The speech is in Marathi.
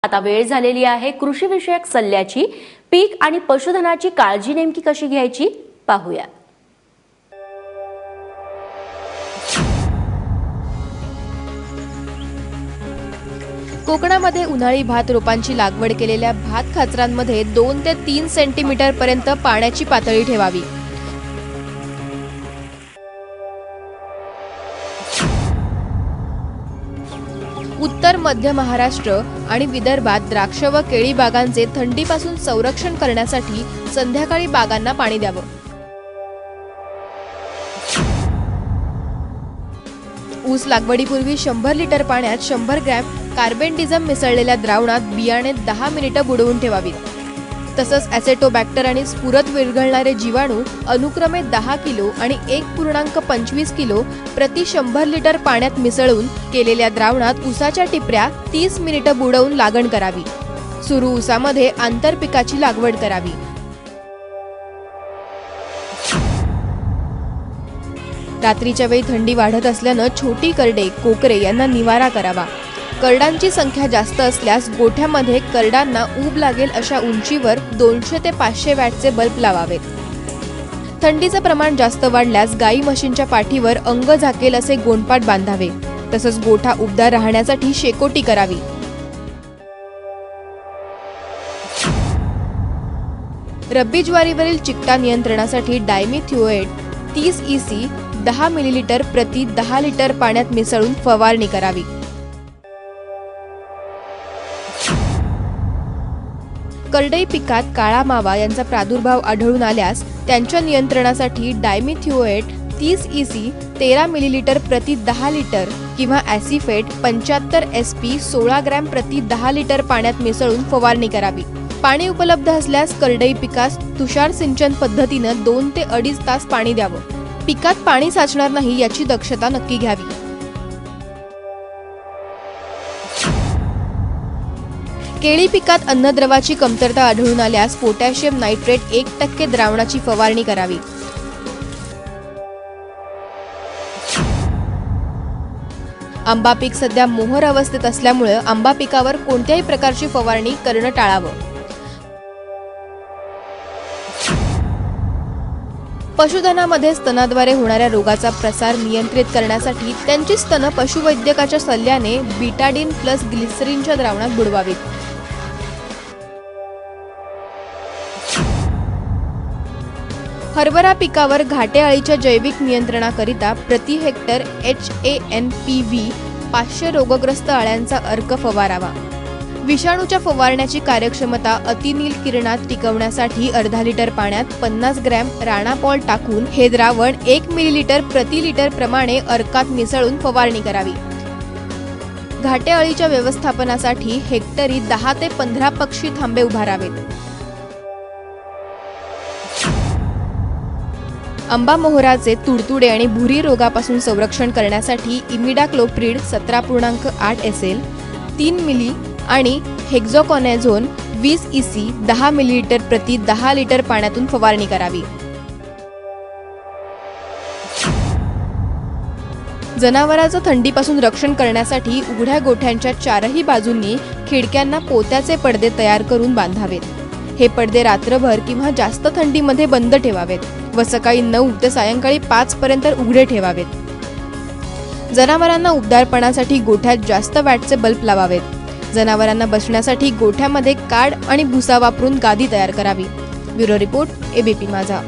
आता वेळ झालेली आहे कृषी विषयक सल्ल्याची। पीक आणि पशुधनाची काळजी नेमकी कशी घ्यायची पाहूया। कोकणामध्ये उन्हाळी भात रोपांची लागवड केलेल्या भात खाचरांमध्ये 2 ते 3 सेंटीमीटर पर्यंत पाण्याची पातळी ठेवावी। उत्तर मध्य महाराष्ट्र आणि विदर्भात द्राक्ष व केळी बागांचे थंडीपासून संरक्षण करण्यासाठी संध्याकाळी बागांना पाणी द्यावं। ऊस लागवडीपूर्वी 100 लिटर पाण्यात 100 ग्रॅम कार्बेंडिझम मिसळलेल्या द्रावणात बियाणे 10 मिनिटे बुडवून ठेवावीत। तसंच ॲसेटोबॅक्टर आणि स्फुरत विरघळणारे जीवाणू अनुक्रमे 10 किलो आणि 1.25 किलो प्रति 100 लिटर पाण्यात मिसळून केलेल्या द्रावणात ऊसाच्या टिपऱ्या 30 मिनिटे बुडवून लागण करावी। सुरू ऊसामध्ये आंतरपिकाची लागवड करावी। रात्रीच्या वेळी थंडी वाढत असल्यानं छोटी करडे, कोकरे यांना निवारा करावा। करडांची संख्या जास्त असल्यास गोठ्यामध्ये करडांना ऊब लागेल अशा उंचीवर 200 ते 500 वॅटचे बल्ब लावावेत। थंडीचं प्रमाण जास्त वाढल्यास गाई म्हशींच्या पाठीवर अंग झाकेल असे गोणपाट बांधावे। तसंच गोठा उबदार राहण्यासाठी शेकोटी करावी। रब्बी ज्वारीवरील चिकटा नियंत्रणासाठी डायमिथिओएट 30 EC 10 मिलीलीटर प्रति 10 लिटर पाण्यात मिसळून फवारणी करावी। करडई पिकात काळा मावा यांचा प्रादुर्भाव आढळून आल्यास त्यांच्या नियंत्रणासाठी डायमिथिओएट 30 EC 13 मिलीलीटर प्रति 10 लिटर किंवा ॲसिफेट 75 SP 16 ग्रॅम प्रति 10 लिटर पाण्यात मिसळून फवारणी करावी। पाणी उपलब्ध असल्यास करडई पिकास तुषार सिंचन पद्धतीनं 2 ते 2.5 तास पाणी द्यावं। पिकात पाणी साचणार नाही याची दक्षता नक्की घ्यावी। केळी पिकात अन्नद्रवाची कमतरता आढळून आल्यास पोटॅशियम नायट्रेट 1% द्रावणाची फवारणी करावी। आंबा पीक सध्या मोहर अवस्थेत असल्यामुळे आंबा पिकावर कोणत्याही प्रकारची फवारणी करणं टाळावं। पशुधनामध्ये स्तनाद्वारे होणाऱ्या रोगाचा प्रसार नियंत्रित करण्यासाठी त्यांची स्तन पशुवैद्यकाच्या सल्ल्याने बीटाडीन प्लस ग्लिसरीनच्या द्रावणात बुडवावीत। हरभरा पिकावर घाटे अळीच्या जैविक नियंत्रणाकरिता प्रति हेक्टर HANPV 500 रोगग्रस्त अळ्यांचा अर्क फवारावा। विषाणूच्या फवारण्याची कार्यक्षमता अतिनील किरणात टिकवण्यासाठी अर्धा लिटर पाण्यात 50 ग्रॅम राणापॉल टाकून हे द्रावण 1 मिलीलीटर प्रति लिटर प्रमाणे अर्कात मिसळून फवारणी करावी। घाटे अळीच्या व्यवस्थापनासाठी हेक्टरी 10 ते 15 पक्षी थांबे उभारावेत। आंबा मोहराचे तुडतुडे आणि भुरी रोगापासून संरक्षण करण्यासाठी इमिडाक्लोप्रिड 17.8 SL 3 मिली आणि हेक्झोकॉनॅझोन 20 EC 10 मिलीलीटर प्रति 10 लिटर पाण्यातून फवारणी करावी। जनावरांचं थंडीपासून रक्षण करण्यासाठी उघड्या गोठ्यांच्या चारही बाजूंनी खिडक्यांना पोत्याचे पडदे तयार करून बांधावेत। हे पडदे रात्रभर किंवा जास्त थंडीमध्ये बंद ठेवावेत व सकाळी 9 ते सायंकाळी 5 पर्यंत उघडे ठेवावेत। जनावरांना उबदारपणासाठी गोठ्यात जास्त वॅटचे बल्ब लावावेत। जनावरांना बसण्यासाठी गोठ्यामध्ये काड आणि भुसा वापरून गादी तयार करावी। ब्युरो रिपोर्ट ABP माझा।